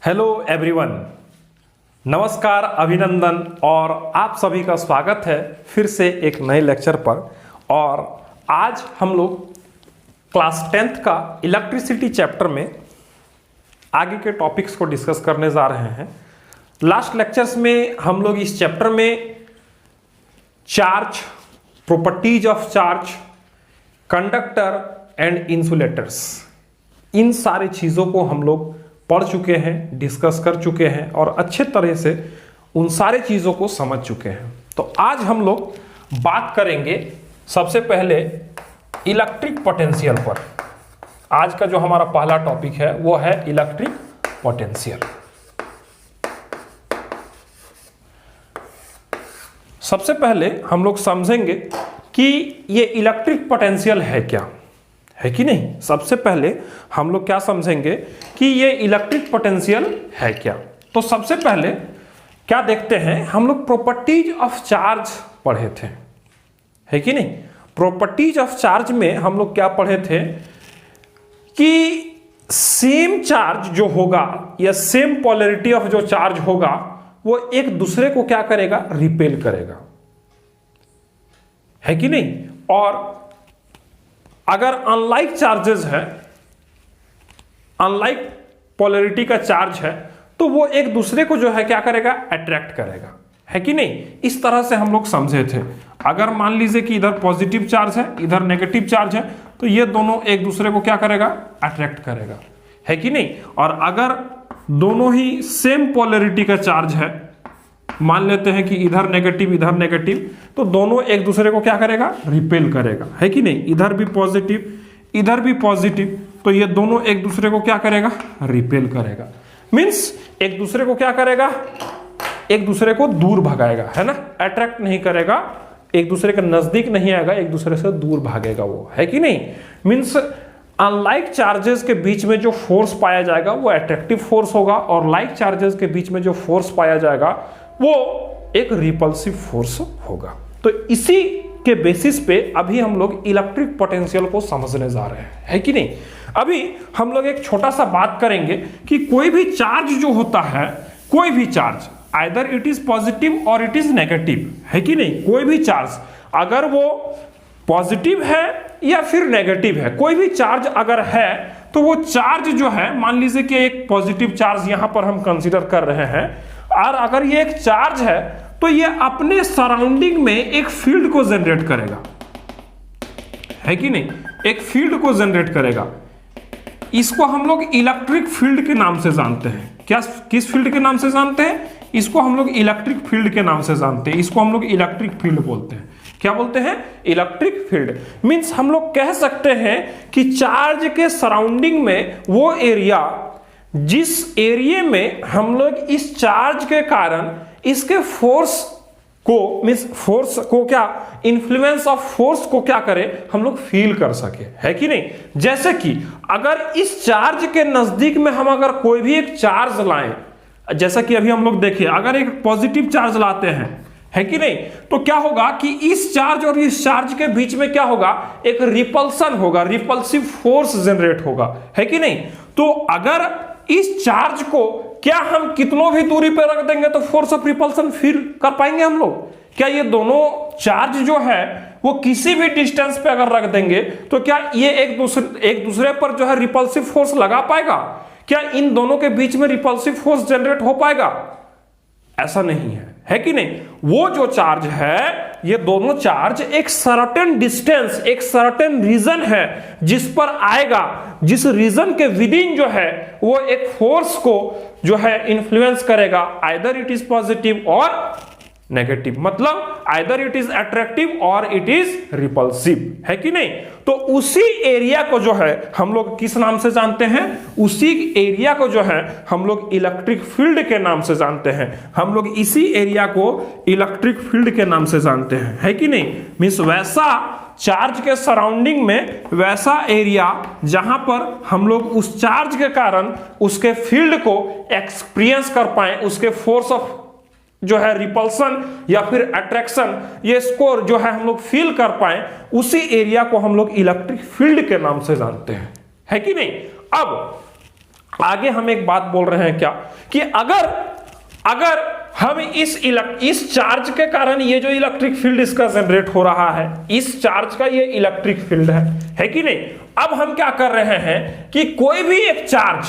Hello everyone, नमस्कार, अभिनंदन और आप सभी का स्वागत है फिर से एक नए लेक्चर पर। और आज हम लोग क्लास 10th का इलेक्ट्रिसिटी चैप्टर में आगे के टॉपिक्स को डिस्कस करने जा रहे हैं। लास्ट लेक्चर्स में हम लोग इस चैप्टर में charge, properties of charge, conductor and insulators, इन सारी चीज़ों को हम लोग पढ़ चुके हैं, डिस्कस कर चुके हैं और अच्छे तरह से उन सारे चीज़ों को समझ चुके हैं। तो आज हम लोग बात करेंगे सबसे पहले इलेक्ट्रिक पोटेंशियल पर। आज का जो हमारा पहला टॉपिक है वो है इलेक्ट्रिक पोटेंशियल। सबसे पहले हम लोग समझेंगे कि ये इलेक्ट्रिक पोटेंशियल है क्या, है कि नहीं। सबसे पहले हम लोग क्या समझेंगे कि ये इलेक्ट्रिक पोटेंशियल है क्या। तो सबसे पहले क्या देखते हैं, हम लोग प्रॉपर्टीज ऑफ चार्ज पढ़े थे, है कि नहीं। प्रॉपर्टीज ऑफ चार्ज में हम लोग क्या पढ़े थे कि सेम चार्ज जो होगा या सेम पोलैरिटी ऑफ जो चार्ज होगा वो एक दूसरे को क्या करेगा, रिपेल करेगा, है कि नहीं। और अगर अनलाइक चार्जेस है, अनलाइक पोलैरिटी का चार्ज है, तो वो एक दूसरे को जो है क्या करेगा, अट्रैक्ट करेगा, है कि नहीं। इस तरह से हम लोग समझे थे। अगर मान लीजिए कि इधर पॉजिटिव चार्ज है, इधर नेगेटिव चार्ज है, तो ये दोनों एक दूसरे को क्या करेगा, अट्रैक्ट करेगा, है कि नहीं। और अगर दोनों ही सेम पोलैरिटी का चार्ज है, मान लेते हैं कि इधर नेगेटिव, तो दोनों एक दूसरे को क्या करेगा, रिपेल करेगा, है कि नहीं। इधर भी पॉजिटिव, इधर भी पॉजिटिव, तो ये दोनों एक दूसरे को क्या करेगा, रिपेल करेगा। मींस एक दूसरे को क्या करेगा, एक दूसरे को दूर भगाएगा, है ना। अट्रैक्ट नहीं करेगा, एक दूसरे के नजदीक नहीं आएगा, एक दूसरे से दूर भागेगा वो, है कि नहीं। मींस अनलाइक चार्जेस के बीच में जो फोर्स पाया जाएगा वो अट्रैक्टिव फोर्स होगा, और लाइक चार्जेस के बीच में जो फोर्स पाया जाएगा वो एक रिपल्सिव फोर्स होगा। तो इसी के बेसिस पे अभी हम लोग इलेक्ट्रिक पोटेंशियल को समझने जा रहे हैं, है कि नहीं। अभी हम लोग एक छोटा सा बात करेंगे कि कोई भी चार्ज जो होता है, कोई भी charge, either it is positive और इट इज नेगेटिव, है कि नहीं। कोई भी चार्ज अगर वो पॉजिटिव है या फिर नेगेटिव है, कोई भी चार्ज अगर है तो वो चार्ज जो है, मान लीजिए कि एक पॉजिटिव चार्ज यहां पर हम कंसीडर कर रहे हैं, और अगर ये एक चार्ज है तो ये अपने सराउंडिंग में एक फील्ड को जनरेट करेगा, है कि नहीं। एक फील्ड को जनरेट करेगा। इसको हम लोग इलेक्ट्रिक फील्ड के नाम से जानते हैं। क्या, किस फील्ड के नाम से जानते हैं, इसको हम लोग इलेक्ट्रिक फील्ड के नाम से जानते हैं। इसको हम लोग इलेक्ट्रिक फील्ड बोलते हैं। क्या बोलते हैं, इलेक्ट्रिक फील्ड। मींस हम लोग कह सकते हैं कि चार्ज के सराउंडिंग में वो एरिया, जिस एरिया में हम लोग इस चार्ज के कारण इसके फोर्स को, मींस फोर्स को क्या, इन्फ्लुएंस ऑफ फोर्स को क्या करें, हम लोग फील कर सके, है कि नहीं। जैसे कि अगर इस चार्ज के नजदीक में हम अगर कोई भी एक चार्ज लाएं, जैसा कि अभी हम लोग देखिए, अगर एक पॉजिटिव चार्ज लाते हैं, है कि नहीं, तो क्या होगा कि इस चार्ज और इस चार्ज के बीच में क्या होगा, एक रिपल्सन होगा, रिपल्सिव फोर्स जनरेट होगा, है कि नहीं। तो अगर इस चार्ज को क्या हम कितनों भी दूरी पर रख देंगे तो फोर्स ऑफ रिपल्सन फील कर पाएंगे हम लोग। क्या ये दोनों चार्ज जो है वो किसी भी डिस्टेंस पे अगर रख देंगे तो क्या ये एक दूसरे पर जो है रिपल्सिव फोर्स लगा पाएगा? क्या इन दोनों के बीच में रिपल्सिव फोर्स जनरेट हो पाएगा? ऐसा नहीं है कि नहीं। वो जो चार्ज है, ये दोनों चार्ज एक सर्टेन डिस्टेंस, एक सर्टेन रीजन है जिस पर आएगा, जिस रीजन के विदिन जो है वो एक फोर्स को जो है इन्फ्लुएंस करेगा, आइदर इट इज पॉजिटिव और नेगेटिव, मतलब आइदर इट इज अट्रैक्टिव और इट इज रिपल्सिव, है कि नहीं। तो उसी एरिया को जो है हम लोग किस नाम से जानते हैं, उसी एरिया को जो है हम लोग इलेक्ट्रिक फील्ड के नाम से जानते हैं। हम लोग इसी एरिया को इलेक्ट्रिक फील्ड के नाम से जानते हैं, है कि नहीं। मींस वैसा चार्ज के सराउंडिंग में वैसा एरिया जहां पर हम लोग उस चार्ज के कारण उसके फील्ड को एक्सपीरियंस कर पाए, उसके फोर्स ऑफ जो है रिपल्सन या फिर अट्रैक्शन, ये स्कोर जो है हम लोग फील कर पाए, उसी एरिया को हम लोग इलेक्ट्रिक फील्ड के नाम से जानते हैं, है कि नहीं। अब आगे हम एक बात बोल रहे हैं क्या कि अगर हम इस चार्ज के कारण ये जो इलेक्ट्रिक फील्ड इसका जनरेट हो रहा है, इस चार्ज का ये इलेक्ट्रिक फील्ड है कि नहीं। अब हम क्या कर रहे हैं कि कोई भी एक चार्ज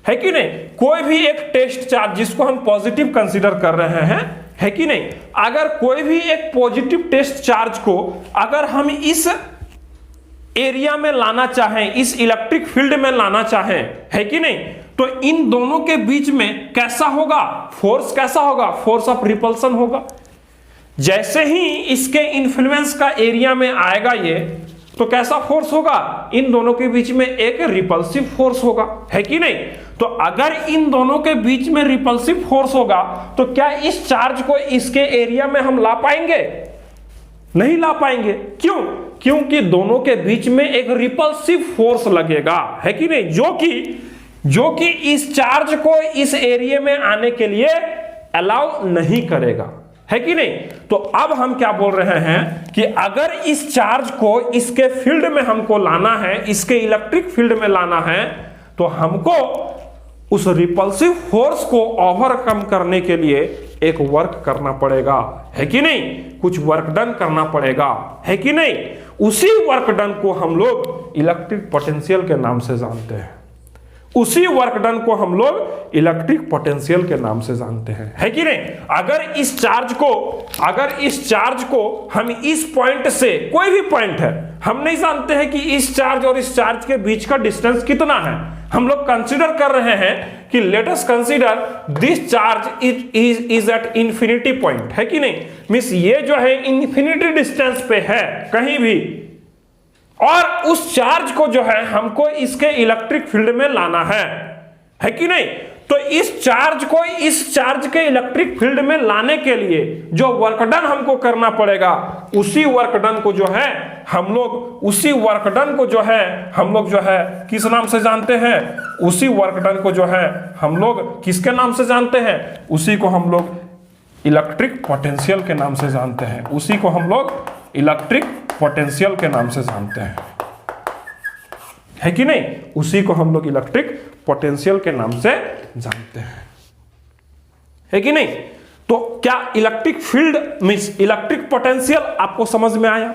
है कि नहीं, कोई भी एक टेस्ट चार्ज जिसको हम पॉजिटिव कंसीडर कर रहे हैं, है कि नहीं, अगर कोई भी एक पॉजिटिव टेस्ट चार्ज को अगर हम इस एरिया में लाना चाहें, इस इलेक्ट्रिक फील्ड में लाना चाहें, है कि नहीं, तो इन दोनों के बीच में कैसा होगा फोर्स, कैसा होगा, फोर्स ऑफ रिपल्सन होगा। जैसे ही इसके इन्फ्लुएंस का एरिया में आएगा ये, तो कैसा फोर्स होगा, इन दोनों के बीच में एक रिपल्सिव फोर्स होगा, है कि नहीं। तो अगर इन दोनों के बीच में रिपल्सिव फोर्स होगा तो क्या इस चार्ज को इसके एरिया में हम ला पाएंगे, नहीं ला पाएंगे। क्यों, क्योंकि दोनों के बीच में एक रिपल्सिव फोर्स लगेगा, है कि नहीं, जो कि इस चार्ज को इस एरिया में आने के लिए अलाउ नहीं करेगा, है कि नहीं। तो अब हम क्या बोल रहे हैं कि अगर इस चार्ज को इसके फील्ड में हमको लाना है, इसके इलेक्ट्रिक फील्ड में लाना है, तो हमको उस रिपल्सिव फोर्स को ओवरकम करने के लिए एक वर्क करना पड़ेगा, है कि नहीं, कुछ वर्क डन करना पड़ेगा, है कि नहीं। उसी वर्क डन को हम लोग इलेक्ट्रिक पोटेंशियल के नाम से जानते हैं, उसी वर्क डन को हम लोग इलेक्ट्रिक पोटेंशियल के नाम से जानते हैं, है कि नहीं। अगर इस चार्ज को हम इस पॉइंट से, कोई भी पॉइंट है, हम नहीं जानते हैं कि इस चार्ज और इस चार्ज के बीच का डिस्टेंस कितना है, हम लोग कंसीडर कर रहे हैं कि let us consider this charge is at infinity point, है कि नहीं, मींस ये जो है इंफिनिटी डिस्टेंस पे है कहीं भी, और उस चार्ज को जो है हमको इसके इलेक्ट्रिक फील्ड में लाना है कि नहीं। तो इस चार्ज को इस चार्ज के इलेक्ट्रिक फील्ड में लाने के लिए जो वर्क डन हमको करना पड़ेगा, उसी वर्क डन को जो है हम लोग जो है किस नाम से जानते हैं, उसी वर्क डन को जो है हम लोग किसके नाम से जानते हैं, उसी को हम लोग इलेक्ट्रिक पोटेंशियल के नाम से जानते हैं, उसी को हम लोग इलेक्ट्रिक पोटेंशियल के नाम से जानते हैं, है कि नहीं, उसी को हम लोग इलेक्ट्रिक पोटेंशियल के नाम से जानते हैं, है कि नहीं। तो क्या electric field means electric potential आपको समझ में आया।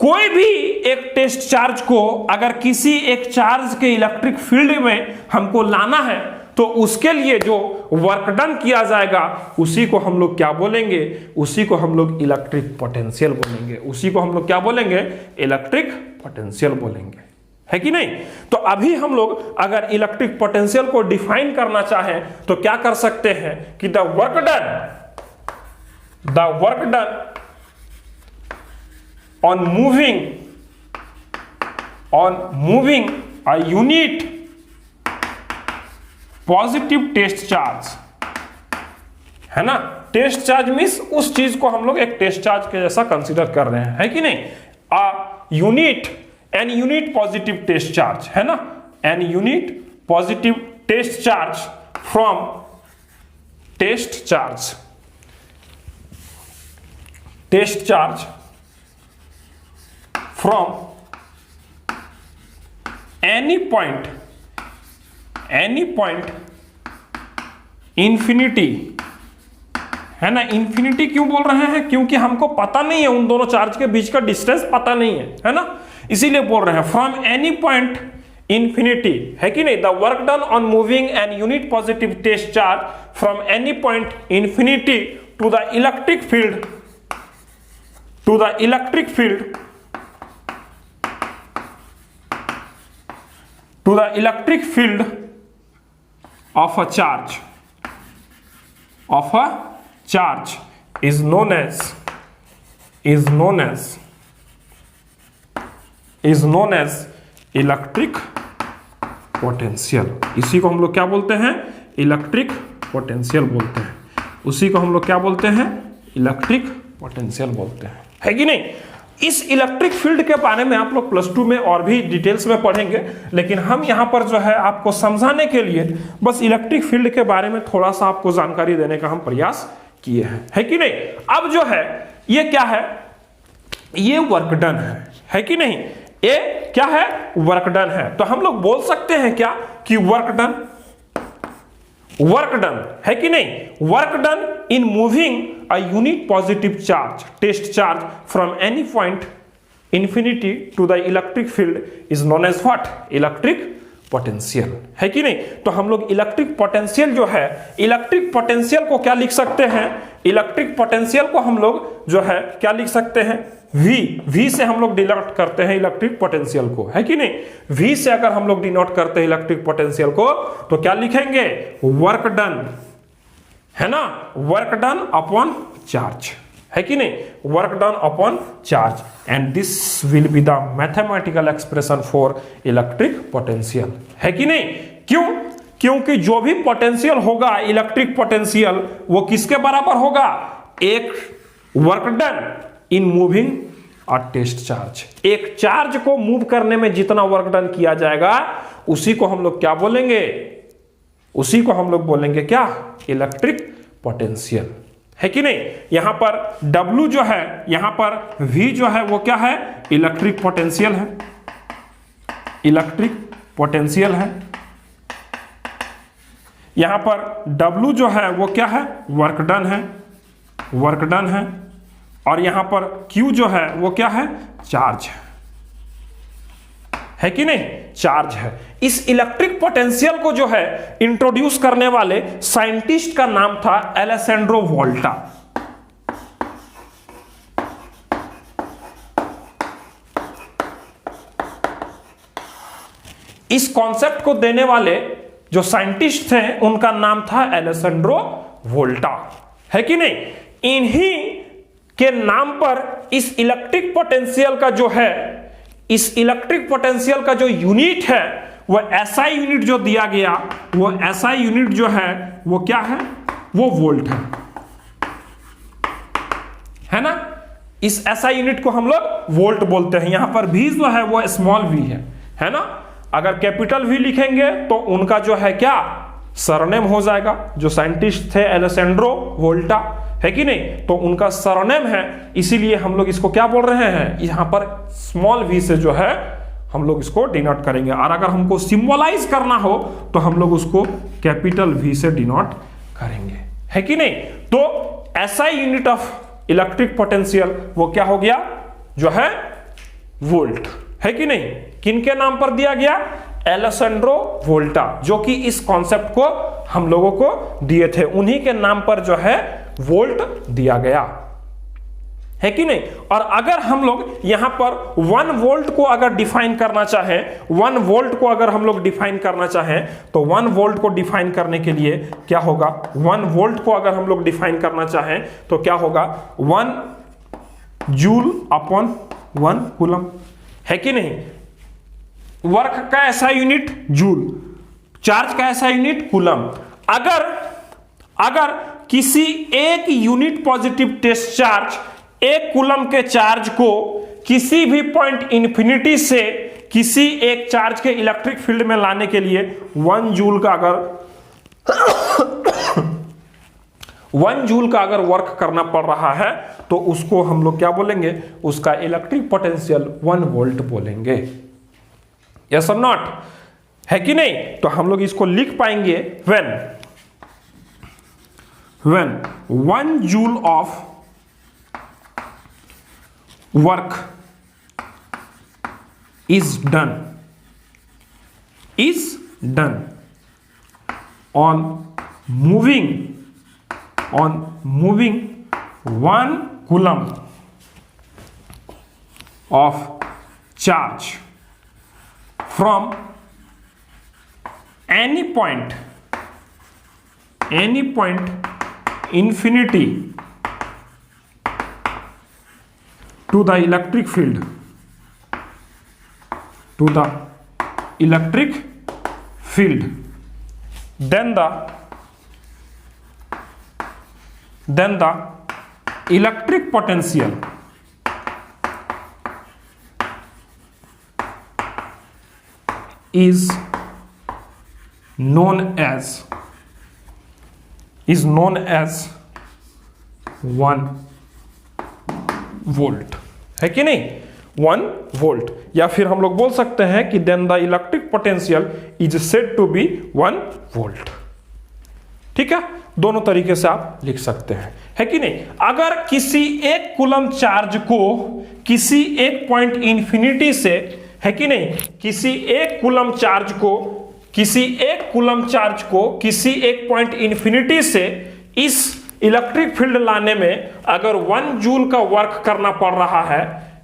कोई भी एक टेस्ट चार्ज को अगर किसी एक चार्ज के इलेक्ट्रिक फील्ड में हमको लाना है, तो उसके लिए जो वर्क डन किया जाएगा उसी को हम लोग क्या बोलेंगे, उसी को हम लोग इलेक्ट्रिक पोटेंशियल बोलेंगे, उसी को हम लोग क्या बोलेंगे, इलेक्ट्रिक पोटेंशियल बोलेंगे, है कि नहीं। तो अभी हम लोग अगर इलेक्ट्रिक पोटेंशियल को डिफाइन करना चाहें तो क्या कर सकते हैं कि the work done on moving a unit positive test charge, है ना, टेस्ट चार्ज मींस उस चीज को हम लोग एक टेस्ट चार्ज के जैसा कंसीडर कर रहे हैं, है कि नहीं। An unit positive test charge, है ना, an unit positive test charge from test charge from any point infinity, है ना। इंफिनिटी क्यों बोल रहे हैं, क्योंकि हमको पता नहीं है, उन दोनों चार्ज के बीच का डिस्टेंस पता नहीं है ना, इसीलिए बोल रहे हैं फ्रॉम एनी पॉइंट इंफिनिटी, है कि नहीं। The work done on moving an unit positive test charge from any point infinity to the electric field of a charge is known as electric potential. इसी को हम लोग क्या बोलते हैं, इलेक्ट्रिक पोटेंशियल बोलते हैं, उसी को हम लोग क्या बोलते हैं, इलेक्ट्रिक पोटेंशियल बोलते हैं, है कि नहीं। इस इलेक्ट्रिक फील्ड के बारे में आप लोग प्लस 2 में और भी डिटेल्स में पढ़ेंगे, लेकिन हम यहां पर जो है आपको समझाने के लिए बस इलेक्ट्रिक फील्ड के बारे में थोड़ा सा आपको जानकारी देने का हम प्रयास किए हैं, है कि नहीं। अब जो है ये क्या है, ये वर्क डन है कि नहीं, ये क्या है, वर्क डन है। तो हम लोग बोल सकते हैं क्या कि वर्क डन वर्क डन, है कि नहीं, work done in moving a unit positive charge, test charge from any point infinity to the electric field is known as what, electric potential, है कि नहीं। तो हम लोग इलेक्ट्रिक पोटेंशियल जो है, इलेक्ट्रिक पोटेंशियल को क्या लिख सकते हैं, इलेक्ट्रिक पोटेंशियल को हम लोग जो है क्या लिख सकते हैं, V से हम लोग डिनोट करते हैं इलेक्ट्रिक पोटेंशियल को, है कि नहीं। V से अगर हम लोग डिनोट करते हैं इलेक्ट्रिक पोटेंशियल को तो क्या लिखेंगे, वर्क डन, है ना, वर्क डन अपॉन चार्ज, है कि नहीं, work done upon charge, and this will be the mathematical expression for electric potential, है कि नहीं। क्यों, क्योंकि जो भी पोटेंशियल होगा इलेक्ट्रिक पोटेंशियल वो किसके बराबर होगा, एक work done in moving a test charge, एक चार्ज को मूव करने में जितना वर्क डन किया जाएगा उसी को हम लोग क्या बोलेंगे, उसी को हम लोग बोलेंगे क्या, इलेक्ट्रिक पोटेंशियल, है कि नहीं। यहां पर W जो है, यहां पर V जो है वो क्या है, इलेक्ट्रिक पोटेंशियल है, इलेक्ट्रिक पोटेंशियल है। यहां पर W जो है वो क्या है, वर्क डन है, वर्क डन है। और यहां पर Q जो है वो क्या है, चार्ज है कि नहीं, चार्ज है। इस इलेक्ट्रिक पोटेंशियल को जो है इंट्रोड्यूस करने वाले साइंटिस्ट का नाम था एलेसेंड्रो वोल्टा। इस कॉन्सेप्ट को देने वाले जो साइंटिस्ट थे उनका नाम था एलेसेंड्रो वोल्टा, है कि नहीं। इन्हीं के नाम पर इस इलेक्ट्रिक पोटेंशियल का जो है, इस इलेक्ट्रिक पोटेंशियल का जो यूनिट है वो एसआई यूनिट जो दिया गया, वो एसआई यूनिट जो है वो क्या है, वो वोल्ट है ना। इस एसआई यूनिट को हम लोग वोल्ट बोलते हैं। यहां पर V जो है वो स्मॉल v है ना। अगर कैपिटल V लिखेंगे तो उनका जो है क्या, सरनेम हो जाएगा। जो साइंटिस्ट थे एलेसेंड्रो वोल्टा, है कि नहीं, तो उनका सरनेम है, इसीलिए हम लोग इसको क्या बोल रहे हैं, यहां पर स्मॉल v से जो है हम लोग इसको डिनोट करेंगे। और अगर हमको सिंबलाइज करना हो तो हम लोग उसको कैपिटल V से डिनोट करेंगे, है कि नहीं। तो ऐसा यूनिट ऑफ इलेक्ट्रिक पोटेंशियल वो क्या हो गया, जो है वोल्ट, है कि नहीं। किनके नाम पर दिया गया, एलेसेंड्रो वोल्टा, जो कि इस कॉन्सेप्ट को हम लोगों को दिए थे, उन्हीं के नाम पर जो है वोल्ट दिया गया, है कि नहीं। और अगर हम लोग यहां पर 1 वोल्ट को अगर डिफाइन करना चाहें, 1 वोल्ट को अगर हम लोग डिफाइन करना चाहें तो 1 वोल्ट को डिफाइन करने के लिए क्या होगा, 1 वोल्ट को अगर हम लोग डिफाइन करना चाहें तो क्या होगा, 1 जूल अपॉन 1 कूलम, है कि नहीं। वर्क का ऐसा यूनिट जूल, चार्ज का ऐसा यूनिट कूलम। अगर किसी एक यूनिट पॉजिटिव टेस्ट चार्ज एक कूलम के चार्ज को किसी भी पॉइंट इंफिनिटी से किसी एक चार्ज के इलेक्ट्रिक फील्ड में लाने के लिए 1 जूल का अगर 1 जूल का अगर वर्क करना पड़ रहा है तो उसको हम लोग क्या बोलेंगे, उसका इलेक्ट्रिक पोटेंशियल 1 वोल्ट बोलेंगे। यस और नॉट, है कि नहीं। तो हम लोग इसको लिख पाएंगे when 1 joule of work is done on moving 1 coulomb of charge from any point infinity to the electric field, then the electric potential is known as 1 volt, है कि नहीं, 1 वोल्ट। या फिर हम लोग बोल सकते हैं कि then the electric potential is said to be 1 volt. ठीक है, दोनों तरीके से आप लिख सकते हैं, है कि नहीं। अगर किसी एक कूलम चार्ज को किसी एक पॉइंट इंफिनिटी से, है कि नहीं, किसी एक कूलम चार्ज को किसी एक पॉइंट इंफिनिटी से इस इलेक्ट्रिक फील्ड लाने में अगर 1 जूल का वर्क करना पड़ रहा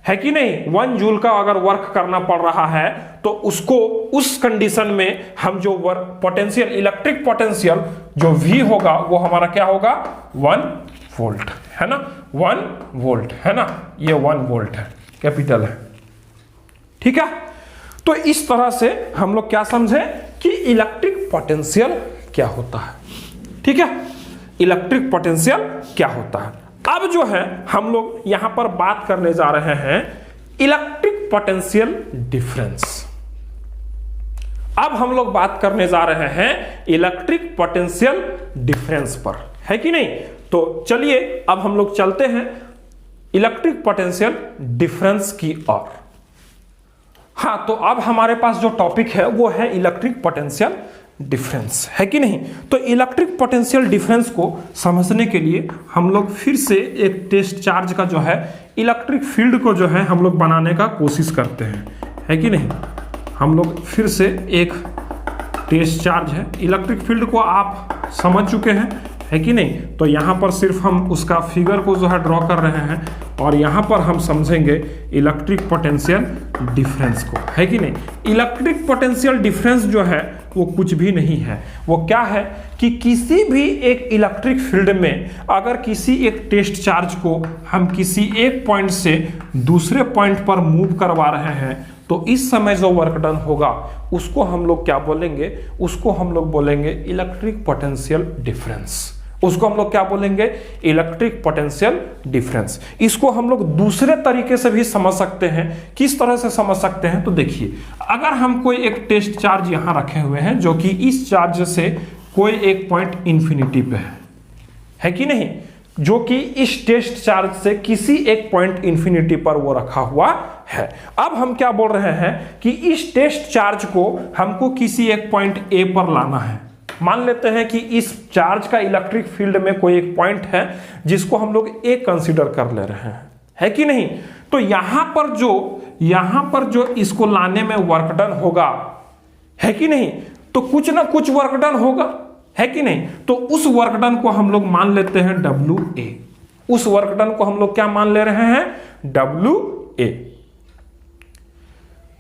है कि नहीं, 1 जूल का अगर वर्क करना पड़ रहा है तो उसको उस कंडीशन में हम जो वर्क पोटेंशियल, इलेक्ट्रिक पोटेंशियल जो V होगा वो हमारा क्या होगा, 1 वोल्ट, है ना, 1 वोल्ट, है ना, ये 1 वोल्ट है, कैपिटल है, ठीक है। तो इस तरह से हम लोग क्या समझे कि इलेक्ट्रिक पोटेंशियल क्या होता है, ठीक है, इलेक्ट्रिक पोटेंशियल क्या होता है। अब जो है हम लोग यहां पर बात करने जा रहे हैं इलेक्ट्रिक पोटेंशियल डिफरेंस। अब हम लोग बात करने जा रहे हैं इलेक्ट्रिक पोटेंशियल डिफरेंस पर, है कि नहीं। तो चलिए अब हम लोग चलते हैं इलेक्ट्रिक पोटेंशियल डिफरेंस की ओर। हाँ, तो अब हमारे पास जो टॉपिक है वो है इलेक्ट्रिक पोटेंशियल डिफरेंस, है कि नहीं। तो इलेक्ट्रिक पोटेंशियल डिफरेंस को समझने के लिए हम लोग फिर से एक टेस्ट चार्ज का जो है इलेक्ट्रिक फील्ड को जो है हम लोग बनाने का कोशिश करते हैं, है कि नहीं। हम लोग फिर से एक टेस्ट चार्ज है, इलेक्ट्रिक फील्ड को आप समझ चुके हैं, है कि नहीं। तो यहाँ पर सिर्फ हम उसका फिगर को जो है ड्रॉ कर रहे हैं और यहाँ पर हम समझेंगे इलेक्ट्रिक पोटेंशियल डिफरेंस को, है कि नहीं। इलेक्ट्रिक पोटेंशियल डिफरेंस जो है वो कुछ भी नहीं है, वो क्या है कि किसी भी एक इलेक्ट्रिक फील्ड में अगर किसी एक टेस्ट चार्ज को हम किसी एक पॉइंट से दूसरे पॉइंट पर मूव करवा रहे हैं तो इस समय जो वर्क डन होगा उसको हम लोग क्या बोलेंगे, उसको हम लोग बोलेंगे इलेक्ट्रिक पोटेंशियल डिफरेंस। उसको हम लोग क्या बोलेंगे, इलेक्ट्रिक पोटेंशियल डिफरेंस। इसको हम लोग दूसरे तरीके से भी समझ सकते हैं। किस तरह से समझ सकते हैं, तो देखिए, अगर हम कोई एक टेस्ट चार्ज यहां रखे हुए हैं जो कि इस चार्ज से कोई एक पॉइंट इंफिनिटी पे है कि नहीं, जो कि इस टेस्ट चार्ज से किसी एक पॉइंट इंफिनिटी पर वो रखा हुआ है। अब हम क्या बोल रहे हैं कि इस टेस्ट चार्ज को हमको किसी एक पॉइंट ए पर लाना है। मान लेते हैं कि इस चार्ज का इलेक्ट्रिक फील्ड में कोई एक पॉइंट है जिसको हम लोग ए कंसीडर कर ले रहे हैं, है कि नहीं। तो यहां पर जो इसको लाने में वर्क डन होगा, है कि नहीं, तो कुछ ना कुछ वर्क डन होगा, है कि नहीं। तो उस वर्क डन को हम लोग मान लेते हैं WA। उस वर्क डन को हम लोग क्या मान ले रहे हैं, WA।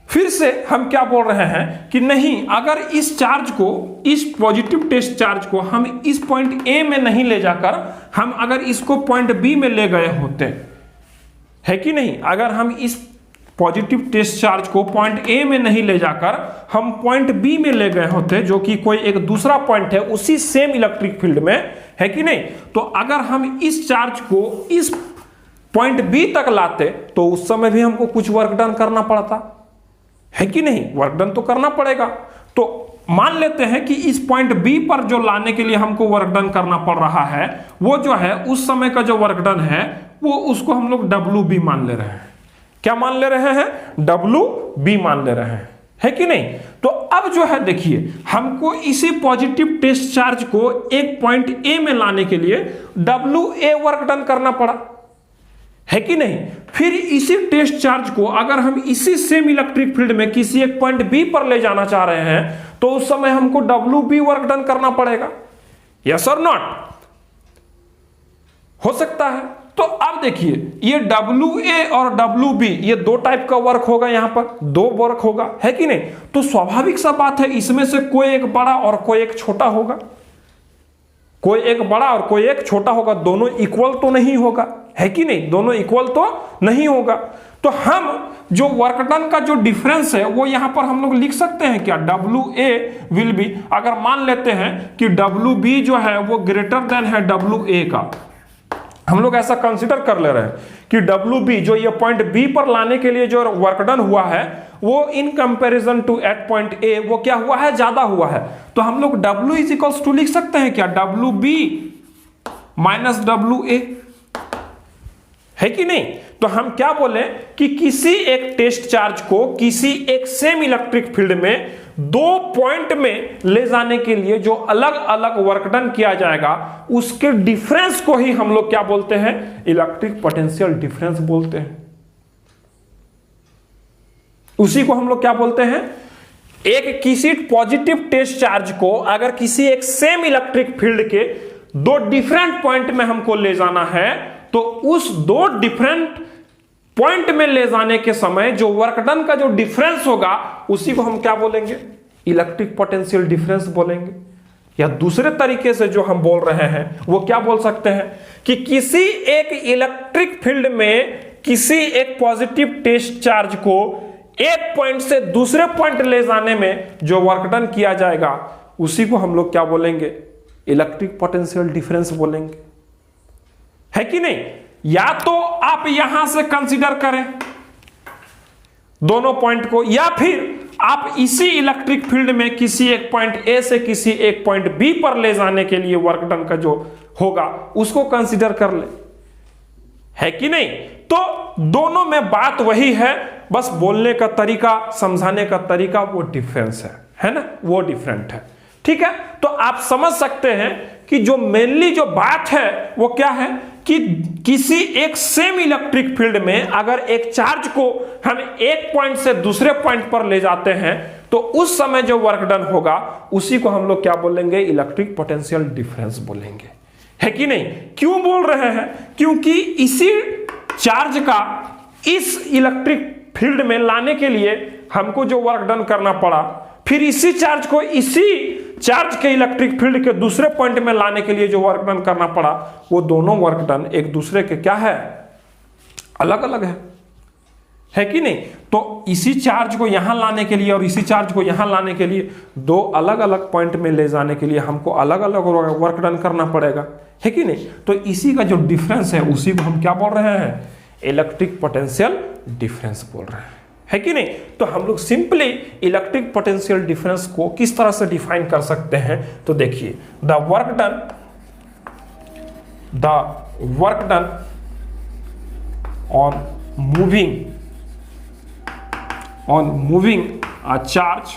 फिर से हम क्या बोल रहे हैं कि नहीं, अगर इस चार्ज को, इस पॉजिटिव टेस्ट चार्ज को हम इस पॉइंट ए में नहीं ले जाकर हम अगर इसको पॉइंट बी में ले गए होते, है कि नहीं, अगर हम इस पॉजिटिव टेस्ट चार्ज को पॉइंट ए में नहीं ले जाकर हम पॉइंट बी में ले गए होते जो कि कोई एक दूसरा पॉइंट है उसी सेम इलेक्ट्रिक फील्ड में, है कि नहीं। तो अगर हम इस चार्ज को इस पॉइंट बी तक लाते तो उस समय भी हमको कुछ वर्क डन करना पड़ता, है कि नहीं, वर्क डन तो करना पड़ेगा। तो मान लेते हैं कि इस पॉइंट बी पर जो लाने के लिए हमको वर्क डन करना पड़ रहा है वो जो है उस समय का जो वर्क डन है वो उसको हम लोग WB मान ले रहे हैं। क्या मान ले रहे हैं, WB मान ले रहे हैं, है कि नहीं। तो अब जो है देखिए, हमको इसी पॉजिटिव टेस्ट चार्ज को एक पॉइंट ए में लाने के लिए WA वर्क डन करना पड़ा, है कि नहीं। फिर इसी टेस्ट चार्ज को अगर हम इसी सेम इलेक्ट्रिक फील्ड में किसी एक पॉइंट बी पर ले जाना चाह रहे हैं तो उस समय हमको WB वर्क डन करना पड़ेगा, यस और नॉट, हो सकता है। तो अब देखिए, ये WA और WB ये दो टाइप का वर्क होगा, यहां पर दो वर्क होगा, है कि नहीं। तो स्वाभाविक सा बात है, इसमें से कोई एक बड़ा और कोई एक छोटा होगा, कोई एक बड़ा और कोई एक छोटा होगा, दोनों इक्वल तो नहीं होगा, है कि नहीं, दोनों इक्वल तो नहीं होगा। तो हम जो वर्क डन का जो डिफरेंस है वो यहां पर हम लोग लिख सकते हैं क्या, WA विल बी, अगर मान लेते हैं कि WB जो है वो ग्रेटर देन है WA का, हम लोग ऐसा कंसीडर कर ले रहे हैं कि WB जो ये पॉइंट B पर लाने के लिए जो वर्क डन हुआ है वो in comparison to at point A वो क्या हुआ है, ज्यादा हुआ है। तो हम लोग W इज इक्वल्स टू लिख सकते हैं क्या, WB माइनस WA, है कि नहीं। तो हम क्या बोले कि किसी एक टेस्ट चार्ज को किसी एक सेम इलेक्ट्रिक फील्ड में दो पॉइंट में ले जाने के लिए जो अलग अलग वर्क डन किया जाएगा उसके डिफरेंस को ही हम लोग क्या बोलते हैं, इलेक्ट्रिक पोटेंशियल डिफरेंस बोलते हैं। उसी को हम लोग क्या बोलते हैं, एक किसी पॉजिटिव टेस्ट चार्ज को अगर किसी एक सेम इलेक्ट्रिक फील्ड के दो डिफरेंट पॉइंट में हमको ले जाना है तो उस दो डिफरेंट पॉइंट में ले जाने के समय जो वर्क डन का जो डिफरेंस होगा उसी को हम क्या बोलेंगे, इलेक्ट्रिक पोटेंशियल डिफरेंस बोलेंगे। या दूसरे तरीके से जो हम बोल रहे हैं वो क्या बोल सकते हैं कि किसी एक इलेक्ट्रिक फील्ड में किसी एक पॉजिटिव टेस्ट चार्ज को एक पॉइंट से दूसरे पॉइंट ले जाने में जो वर्क डन किया जाएगा उसी को हम लोग क्या बोलेंगे, इलेक्ट्रिक पोटेंशियल डिफरेंस बोलेंगे, है कि नहीं। या तो आप यहां से कंसीडर करें दोनों पॉइंट को, या फिर आप इसी इलेक्ट्रिक फील्ड में किसी एक पॉइंट ए से किसी एक पॉइंट बी पर ले जाने के लिए वर्क डन का जो होगा उसको कंसीडर कर ले, है कि नहीं। तो दोनों में बात वही है, बस बोलने का तरीका, समझाने का तरीका वो डिफरेंस है ना, वो डिफरेंट है। ठीक है, तो आप समझ सकते हैं कि जो मेनली जो बात है वो क्या है कि किसी एक सेम इलेक्ट्रिक फील्ड में अगर एक चार्ज को हम एक पॉइंट से दूसरे पॉइंट पर ले जाते हैं तो उस समय जो वर्क डन होगा उसी को हम लोग क्या बोलेंगे, इलेक्ट्रिक पोटेंशियल डिफरेंस बोलेंगे, है कि नहीं। क्यों बोल रहे हैं, क्योंकि इसी चार्ज का इस इलेक्ट्रिक फील्ड में लाने के लिए हमको जो वर्क डन करना पड़ा, फिर इसी चार्ज को इसी चार्ज के इलेक्ट्रिक फील्ड के दूसरे पॉइंट में लाने के लिए जो वर्क डन करना पड़ा, वो दोनों वर्क डन एक दूसरे के क्या है, अलग अलग है कि नहीं। तो इसी चार्ज को यहां लाने के लिए और इसी चार्ज को यहां लाने के लिए दो अलग अलग पॉइंट में ले जाने के लिए हमको अलग अलग वर्क डन करना पड़ेगा, है कि नहीं। तो इसी का जो डिफरेंस है उसी को हम क्या बोल रहे हैं, इलेक्ट्रिक पोटेंशियल डिफरेंस बोल रहे हैं, है कि नहीं। तो हम लोग सिंपली इलेक्ट्रिक पोटेंशियल डिफरेंस को किस तरह से डिफाइन कर सकते हैं, तो देखिए, the work done on moving a charge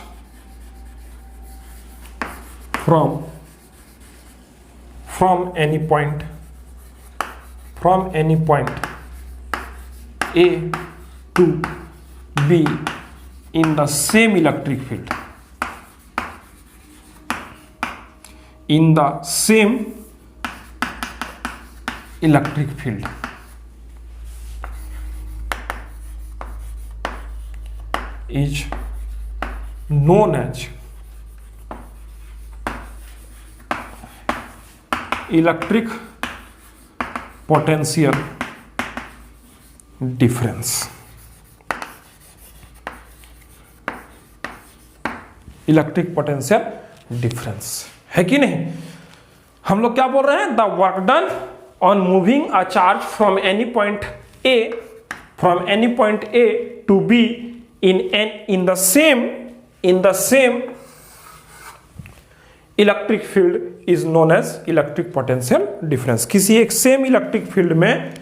from any point A to B in the same electric field, is known as electric potential difference. Electric potential difference, है कि नहीं। हम लोग क्या बोल रहे हैं, the work done on moving a charge from any point A to B in the same electric field is known as electric potential difference. किसी एक सेम इलेक्ट्रिक फील्ड में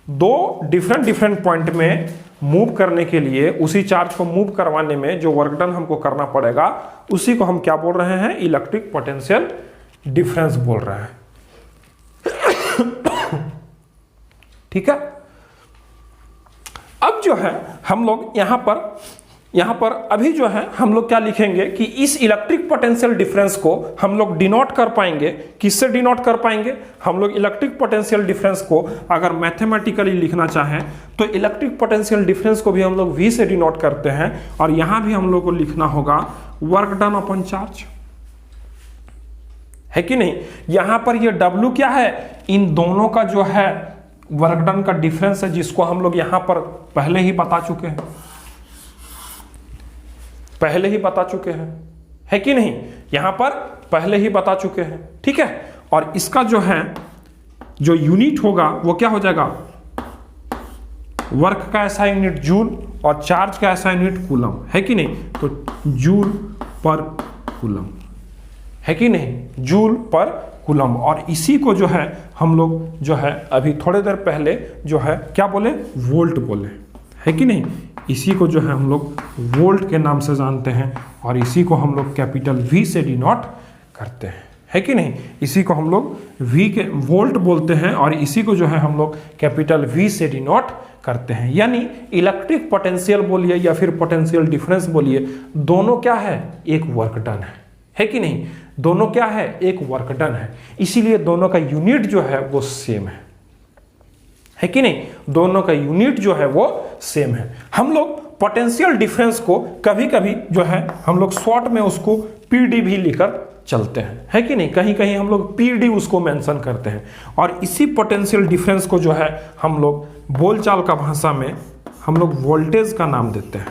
दो डिफरेंट पॉइंट में मूव करने के लिए, उसी चार्ज को मूव करवाने में जो वर्क डन हमको करना पड़ेगा उसी को हम क्या बोल रहे हैं, इलेक्ट्रिक पोटेंशियल डिफरेंस बोल रहे हैं। ठीक है, अब जो है हम लोग यहां पर अभी जो है हम लोग क्या लिखेंगे कि इस इलेक्ट्रिक पोटेंशियल डिफरेंस को हम लोग डिनोट कर पाएंगे। किससे डिनोट कर पाएंगे, हम लोग इलेक्ट्रिक पोटेंशियल डिफरेंस को अगर मैथमेटिकली लिखना चाहें तो इलेक्ट्रिक पोटेंशियल डिफरेंस को भी हम लोग V से डिनोट करते हैं, और यहां भी हम लोग को लिखना होगा वर्क डन अपॉन चार्ज, है कि नहीं। यहां पर ये W क्या है, इन दोनों का जो है वर्क डन का डिफरेंस है, जिसको हम लोग यहां पर पहले ही बता चुके हैं, है कि नहीं। यहां पर पहले ही बता चुके हैं, ठीक है। और इसका जो है जो यूनिट होगा वो क्या हो जाएगा, वर्क का ऐसा यूनिट जूल और चार्ज का ऐसा यूनिट कूलम, है कि नहीं। तो जूल पर कूलम, है कि नहीं, जूल पर कूलम। और इसी को जो है हम लोग जो है अभी थोड़ी देर पहले जो है क्या बोले, वोल्ट बोले, है कि नहीं। इसी को जो है हम लोग वोल्ट के नाम से जानते हैं और इसी को हम लोग कैपिटल V से डिनोट करते हैं, है कि नहीं। इसी को हम लोग V के वोल्ट बोलते हैं और इसी को जो है हम लोग कैपिटल V से डिनोट करते हैं। यानी इलेक्ट्रिक पोटेंशियल बोलिए या फिर पोटेंशियल डिफरेंस बोलिए, दोनों क्या है, एक वर्क डन है कि नहीं। दोनों क्या है, एक वर्क डन है, इसीलिए दोनों का यूनिट जो है वो सेम है कि नहीं। दोनों का यूनिट जो है वो सेम है। हम लोग पोटेंशियल डिफरेंस को कभी कभी जो है हम लोग शॉर्ट में उसको पीडी भी लिखकर चलते हैं, है कि नहीं। कहीं कहीं हम लोग पीडी उसको मेंशन करते हैं और इसी पोटेंशियल डिफरेंस को जो है हम लोग बोलचाल का भाषा में हम लोग वोल्टेज का नाम देते हैं,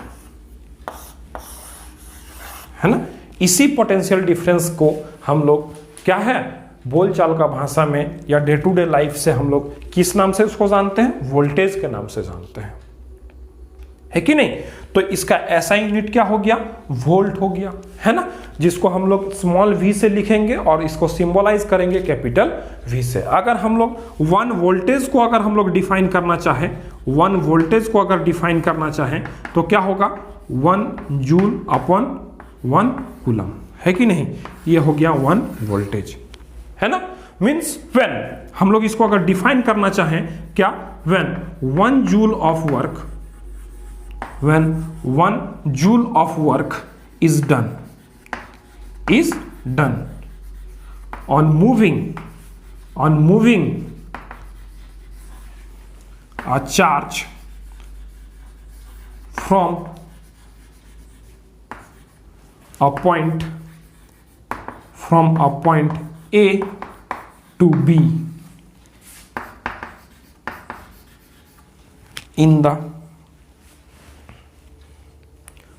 है ना। इसी पोटेंशियल डिफरेंस को हम लोग क्या है, बोलचाल का भाषा में या डे टू डे लाइफ से हम लोग किस नाम से उसको जानते हैं, वोल्टेज के नाम से जानते हैं, है कि नहीं। तो इसका ऐसा यूनिट क्या हो गया, वोल्ट हो गया, है ना, जिसको हम लोग स्मॉल v से लिखेंगे और इसको सिंबलाइज करेंगे कैपिटल V से। अगर हम लोग वन वोल्टेज को अगर हम लोग डिफाइन करना चाहें, वन वोल्टेज को अगर डिफाइन करना चाहें तो क्या होगा, 1 जूल अपॉन 1 कूलम, है कि नहीं। ये हो गया 1 वोल्टेज, है ना। मीन्स व्हेन हम लोग इसको अगर डिफाइन करना चाहें क्या, when 1 joule of work, when 1 joule of work is done on moving a charge from a point A to B in the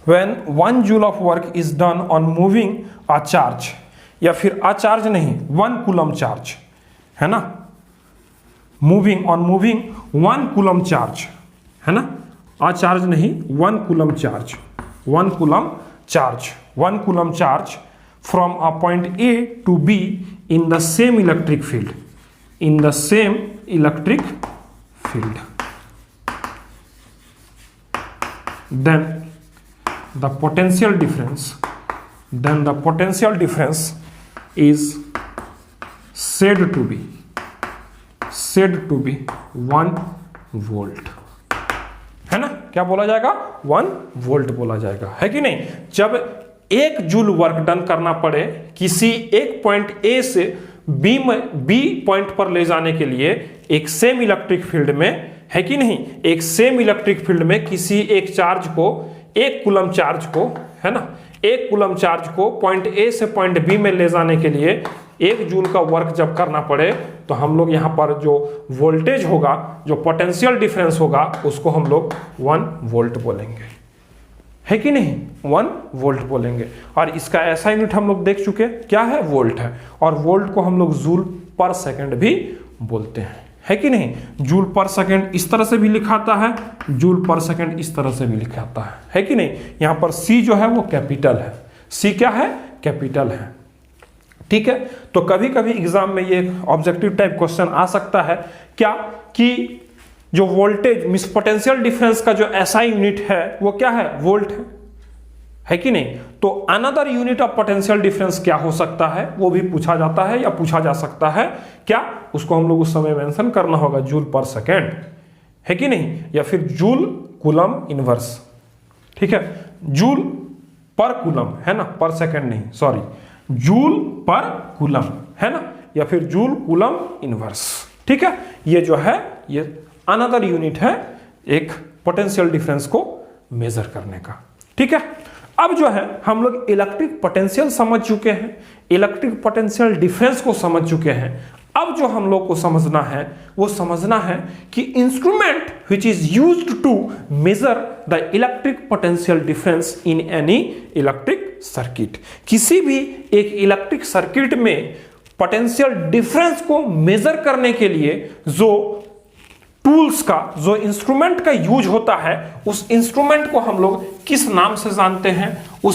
when 1 joule of work is done on moving a charge, या फिर a charge नहीं 1 coulomb charge, है ना, moving 1 coulomb charge, है ना, a charge नहीं 1 coulomb charge, 1 coulomb charge from a point A to B in the same electric field, then the potential difference is said to be 1 volt, है ना। क्या बोला जाएगा, 1 वोल्ट बोला जाएगा, है कि नहीं। जब 1 जूल वर्क डन करना पड़े किसी एक पॉइंट A से B पॉइंट पर ले जाने के लिए एक सेम इलेक्ट्रिक फील्ड में, है कि नहीं, एक सेम इलेक्ट्रिक फील्ड में किसी एक चार्ज को, 1 कूलम चार्ज को, है ना, 1 कूलम चार्ज को पॉइंट A से पॉइंट B में ले जाने के लिए 1 जूल का वर्क जब करना पड़े तो हम लोग यहाँ पर जो वोल्टेज होगा, जो पोटेंशियल डिफरेंस होगा, उसको हम लोग 1 वोल्ट बोलेंगे, है कि नहीं, 1 वोल्ट बोलेंगे। और इसका ऐसा यूनिट हम लोग देख चुके, क्या है, वोल्ट है। और वोल्ट को हम लोग जूल पर सेकंड भी बोलते हैं, है कि नहीं। जूल पर सेकंड इस तरह से भी लिखाता है, जूल पर सेकंड इस तरह से भी लिखाता है कि नहीं। यहां पर C जो है वो कैपिटल है, C क्या है, कैपिटल है, ठीक है। तो कभी कभी एग्जाम में ये ऑब्जेक्टिव टाइप क्वेश्चन आ सकता है क्या, कि जो वोल्टेज मींस पोटेंशियल डिफरेंस का जो ऐसा यूनिट है वो क्या है, वोल्ट है कि नहीं। तो another unit of potential difference क्या हो सकता है, वो भी पूछा जाता है या पूछा जा सकता है क्या, उसको हम लोग उस समय मेंशन करना होगा, जूल पर सेकेंड, है कि नहीं, या फिर जूल कूलम इनवर्स, ठीक है, जूल पर कूलम, है ना, पर सेकेंड नहीं, सॉरी, जूल पर कूलम, है ना, या फिर जूल कूलम इनवर्स, ठीक है। ये जो है ये अनदर यूनिट है एक पोटेंशियल डिफरेंस को मेजर करने का, ठीक है। अब जो है हम लोग इलेक्ट्रिक पोटेंशियल समझ चुके हैं, इलेक्ट्रिक पोटेंशियल डिफरेंस को समझ चुके हैं। अब जो हम लोग को समझना है वो समझना है कि instrument which is used to measure the electric potential difference in any electric circuit, किसी भी एक इलेक्ट्रिक सर्किट में पोटेंशियल डिफरेंस को मेजर करने के लिए जो टूल्स का, जो इंस्ट्रूमेंट का यूज होता है, उस इंस्ट्रूमेंट को हम लोग किस नाम से जानते हैं, वो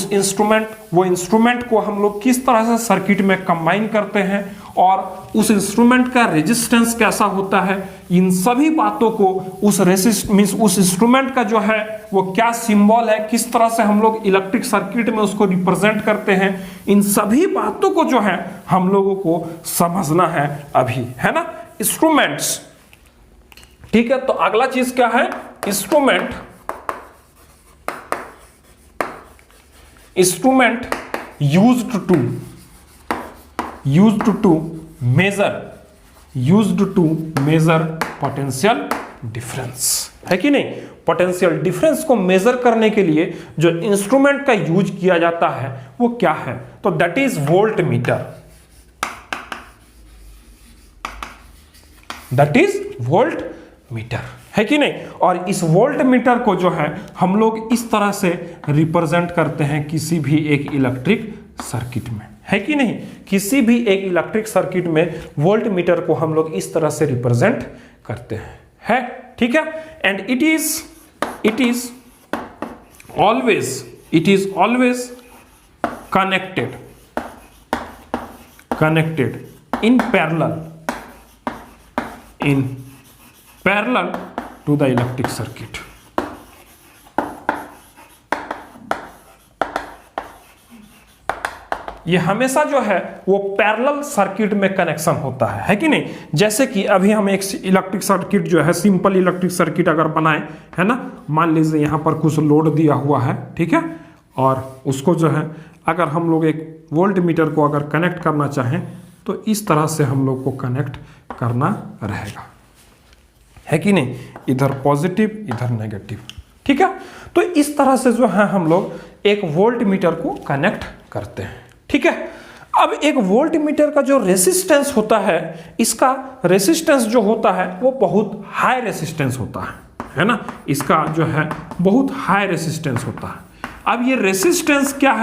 इंस्ट्रूमेंट को हम लोग किस तरह से सर्किट में कंबाइन करते हैं, और उस इंस्ट्रूमेंट का रेजिस्टेंस कैसा होता है, इन सभी बातों को उस इंस्ट्रूमेंट का जो है वो क्या सिंबल है, किस तरह से हम लोग इलेक्ट्रिक सर्किट में उसको रिप्रेजेंट करते हैं, इन सभी बातों को जो है हम लोगों को समझना है अभी, है ना। इंस्ट्रूमेंट्स, ठीक है। तो अगला चीज क्या है, instrument used to measure potential difference, है कि नहीं। पोटेंशियल डिफरेंस को मेजर करने के लिए जो इंस्ट्रूमेंट का यूज किया जाता है वो क्या है, तो that is volt meter, that is volt meter, है कि नहीं। और इस वोल्ट मीटर को जो है हम लोग इस तरह से रिप्रेजेंट करते हैं किसी भी एक इलेक्ट्रिक सर्किट में, है कि नहीं। किसी भी एक इलेक्ट्रिक सर्किट में वोल्ट मीटर को हम लोग इस तरह से रिप्रेजेंट करते हैं, है, ठीक है। And it is always connected in parallel to the electric circuit. ये हमेशा जो है वो पैरेलल सर्किट में कनेक्शन होता है कि नहीं। जैसे कि अभी हम एक इलेक्ट्रिक सर्किट जो है, सिंपल इलेक्ट्रिक सर्किट अगर बनाए, है ना, मान लीजिए यहाँ पर कुछ लोड दिया हुआ है, ठीक है, और उसको जो है अगर हम लोग एक वोल्ट मीटर को अगर कनेक्ट करना चाहें तो इस तरह से हम लोग को कनेक्ट करना रहेगा, है कि नहीं, इधर पॉजिटिव इधर नेगेटिव, ठीक है। तो इस तरह से जो है हम लोग एक वोल्ट मीटर को कनेक्ट करते हैं, ठीक है। अब एक वोल्ट मीटर का जो रेसिस्टेंस होता है, इसका रेसिस्टेंस जो होता है वो बहुत हाई रेसिस्टेंस होता है ना, इसका जो है बहुत हाई रेसिस्टेंस होता है। अब ये रेसिस्टेंस क्या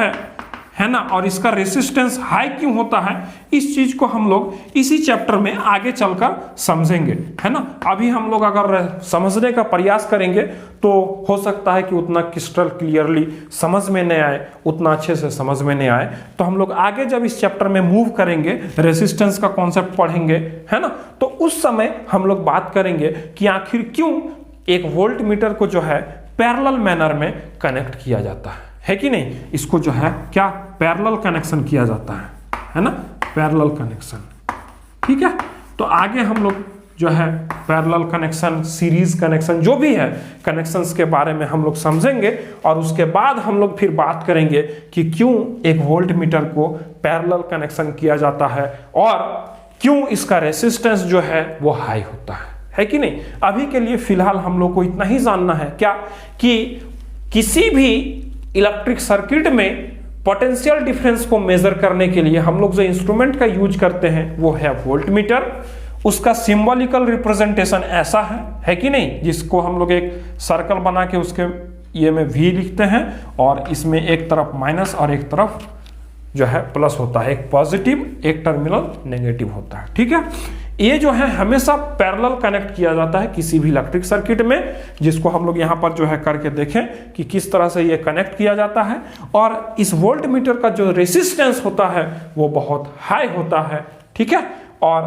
है ना, और इसका रेसिस्टेंस हाई क्यों होता है, इस चीज को हम लोग इसी चैप्टर में आगे चलकर समझेंगे, है ना। अभी हम लोग अगर समझने का प्रयास करेंगे तो हो सकता है कि उतना क्रिस्टल क्लियरली समझ में नहीं आए, उतना अच्छे से समझ में नहीं आए। तो हम लोग आगे जब इस चैप्टर में मूव करेंगे, रेसिस्टेंस का कॉन्सेप्ट पढ़ेंगे, है ना, तो उस समय हम लोग बात करेंगे कि आखिर क्यों एक वोल्ट मीटर को जो है पैरेलल मैनर में कनेक्ट किया जाता है कि नहीं। इसको जो है क्या पैरेलल कनेक्शन किया जाता है ना, पैरेलल कनेक्शन, ठीक है। तो आगे हम लोग जो है पैरेलल कनेक्शन, सीरीज कनेक्शन, जो भी है कनेक्शंस के बारे में हम लोग समझेंगे, और उसके बाद हम लोग फिर बात करेंगे कि क्यों एक वोल्ट मीटर को पैरेलल कनेक्शन किया जाता है और क्यों इसका रेसिस्टेंस जो है वो हाई होता है कि नहीं। अभी के लिए फिलहाल हम लोग को इतना ही जानना है क्या, कि किसी भी इलेक्ट्रिक सर्किट में पोटेंशियल डिफरेंस को मेजर करने के लिए हम लोग जो इंस्ट्रूमेंट का यूज करते हैं वो है वोल्ट मीटर। उसका सिंबॉलिकल रिप्रेजेंटेशन ऐसा है कि नहीं, जिसको हम लोग एक सर्कल बना के उसके ये में V लिखते हैं, और इसमें एक तरफ माइनस और एक तरफ जो है प्लस होता है, एक पॉजिटिव एक टर्मिनल नेगेटिव होता है, ठीक है। ये जो है हमेशा पैरेलल कनेक्ट किया जाता है किसी भी इलेक्ट्रिक सर्किट में, जिसको हम लोग यहाँ पर जो है करके देखें कि किस तरह से ये कनेक्ट किया जाता है। और इस वोल्ट मीटर का जो रेसिस्टेंस होता है वो बहुत हाई होता है, ठीक है। और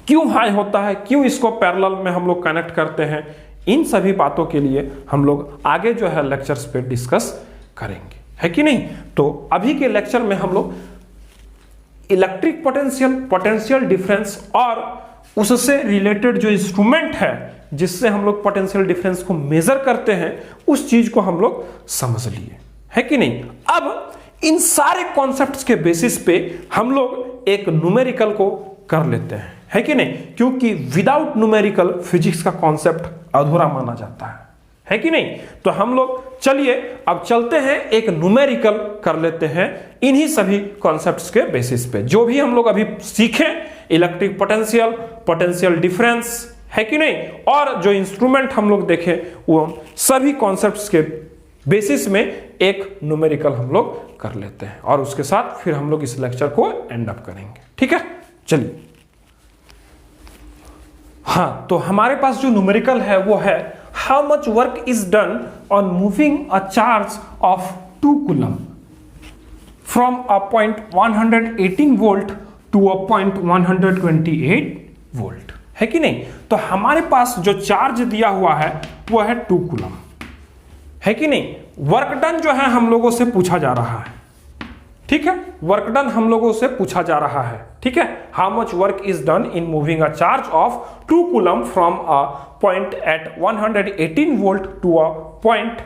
क्यों हाई होता है, क्यों इसको पैरेलल में हम लोग कनेक्ट करते हैं, इन सभी बातों के लिए हम लोग आगे जो है लेक्चर्स पे डिस्कस करेंगे, है कि नहीं। तो अभी के लेक्चर में हम लोग इलेक्ट्रिक पोटेंशियल डिफरेंस और उससे रिलेटेड जो इंस्ट्रूमेंट है जिससे हम लोग पोटेंशियल डिफरेंस को मेजर करते हैं, उस चीज को हम लोग समझ लिए, है कि नहीं। अब इन सारे कॉन्सेप्ट्स के बेसिस पे हम लोग एक न्यूमेरिकल को कर लेते हैं, है कि नहीं, क्योंकि विदाउट न्यूमेरिकल फिजिक्स का कॉन्सेप्ट अधूरा माना जाता है कि नहीं। तो हम लोग चलिए अब चलते हैं, एक न्यूमेरिकल कर लेते हैं इन्हीं सभी कॉन्सेप्ट्स के बेसिस पे। जो भी हम लोग अभी सीखे, इलेक्ट्रिक पोटेंशियल डिफरेंस, है कि नहीं, और जो इंस्ट्रूमेंट हम लोग देखे, वो सभी कॉन्सेप्ट्स के बेसिस में एक न्यूमेरिकल हम लोग कर लेते हैं, और उसके साथ फिर हम लोग इस लेक्चर को एंड अप करेंगे, ठीक है। चलिए, हाँ, तो हमारे पास जो न्यूमेरिकल है वो है how much work is done on moving a charge of 2 coulomb from a point 118 volt to a point 128 volt, है कि नहीं। तो हमारे पास जो चार्ज दिया हुआ है वो है 2 कूलम, है कि नहीं। वर्क डन जो है हम लोगों से पूछा जा रहा है, ठीक है, वर्क डन हम लोगों से पूछा जा रहा है, ठीक है। How much work is done in moving a charge of 2 coulomb from a point at 118 volt to a point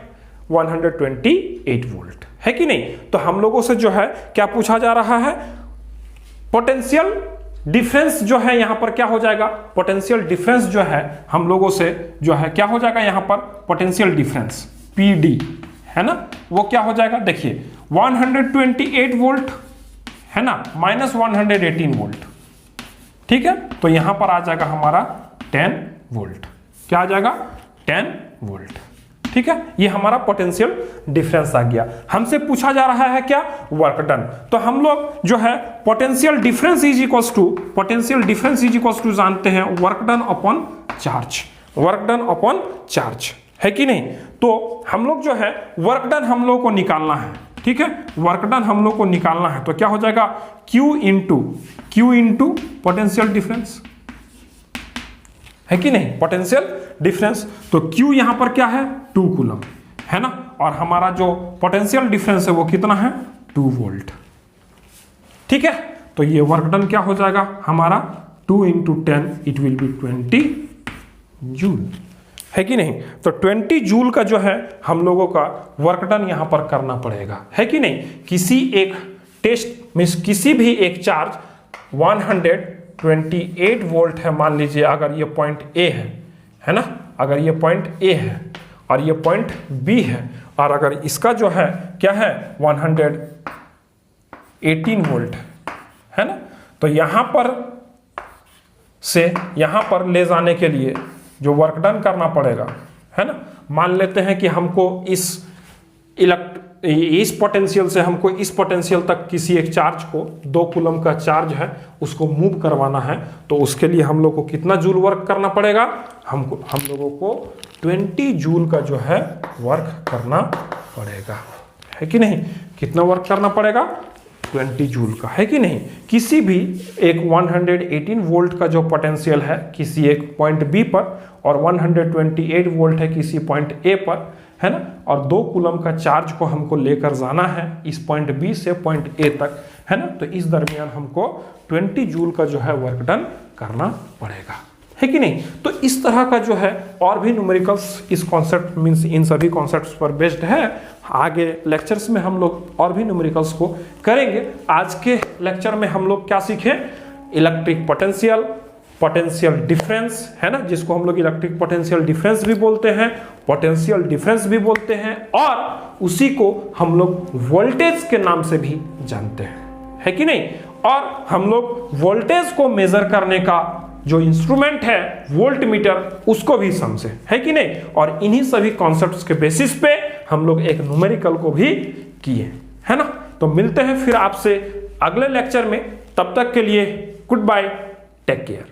128 volt, है कि नहीं। तो हम लोगों से जो है क्या पूछा जा रहा है, पोटेंशियल डिफरेंस जो है यहां पर क्या हो जाएगा, पोटेंशियल डिफरेंस जो है हम लोगों से जो है क्या हो जाएगा यहां पर, पोटेंशियल डिफरेंस पीडी, है ना, वो क्या हो जाएगा, देखिए 128 वोल्ट है ना माइनस 118 वोल्ट, ठीक है। तो यहां पर आ जाएगा हमारा 10 वोल्ट, क्या आ जाएगा 10 वोल्ट, ठीक है। ये हमारा पोटेंशियल डिफरेंस आ गया। हमसे पूछा जा रहा है क्या, वर्क डन। तो हम लोग जो है potential difference is equals to जानते हैं work done upon charge, work done upon charge, है कि नहीं। तो हम लोग जो है वर्क डन हम लोग को निकालना है, ठीक है, वर्क डन हम लोग को निकालना है। तो क्या हो जाएगा Q इंटू पोटेंशियल डिफरेंस, है कि नहीं, पोटेंशियल डिफरेंस। तो Q यहां पर क्या है 2 कूलम, है ना, और हमारा जो पोटेंशियल डिफरेंस है वो कितना है 2 वोल्ट, ठीक है। तो ये वर्क डन क्या हो जाएगा हमारा 2 into 10 it will be 20 joule, है कि नहीं। तो 20 जूल का जो है हम लोगों का वर्क डन यहां पर करना पड़ेगा, है कि नहीं। किसी एक टेस्ट में किसी भी एक चार्ज 128 वोल्ट है, मान लीजिए अगर ये पॉइंट ए है ना, अगर ये पॉइंट ए है और ये पॉइंट बी है, और अगर इसका जो है क्या है 118 वोल्ट है ना, तो यहां पर से यहां पर ले जाने के लिए जो वर्क डन करना पड़ेगा, है ना, मान लेते हैं कि हमको इस पोटेंशियल से हमको इस पोटेंशियल तक किसी एक चार्ज को 2 कूलम का चार्ज है उसको मूव करवाना है, तो उसके लिए हम लोग को कितना जूल वर्क करना पड़ेगा, हम लोगों को 20 जूल का जो है वर्क करना पड़ेगा, है कि नहीं। कितना वर्क करना पड़ेगा 20 जूल का, है कि नहीं। किसी भी एक 118 वोल्ट का जो पोटेंशियल है किसी एक पॉइंट बी पर और 128 वोल्ट है किसी पॉइंट ए पर, है ना, और 2 कूलम का चार्ज को हमको लेकर जाना है इस पॉइंट बी से पॉइंट ए तक, है ना। तो इस दरमियान हमको 20 जूल का जो है वर्क डन करना पड़ेगा, है कि नहीं। तो इस तरह का जो है और भी न्यूमेरिकल्स इस कॉन्सेप्ट मींस इन सभी कॉन्सेप्ट्स पर बेस्ड है। आगे लेक्चर्स में हम लोग और भी न्यूमेरिकल्स को करेंगे। आज के लेक्चर में हम लोग क्या सीखे, इलेक्ट्रिक पोटेंशियल, पोटेंशियल डिफरेंस, है ना, जिसको हम लोग इलेक्ट्रिक पोटेंशियल डिफरेंस भी बोलते हैं, पोटेंशियल डिफरेंस भी बोलते हैं, और उसी को हम लोग वोल्टेज के नाम से भी जानते हैं, है कि नहीं। और हम लोग वोल्टेज को मेजर करने का जो इंस्ट्रूमेंट है वोल्ट मीटर उसको भी समझे, है कि नहीं। और इन्हीं सभी कॉन्सेप्ट्स के बेसिस पे हम लोग एक न्यूमेरिकल को भी किए, है ना। तो मिलते हैं फिर आपसे अगले लेक्चर में, तब तक के लिए गुड बाय, टेक केयर।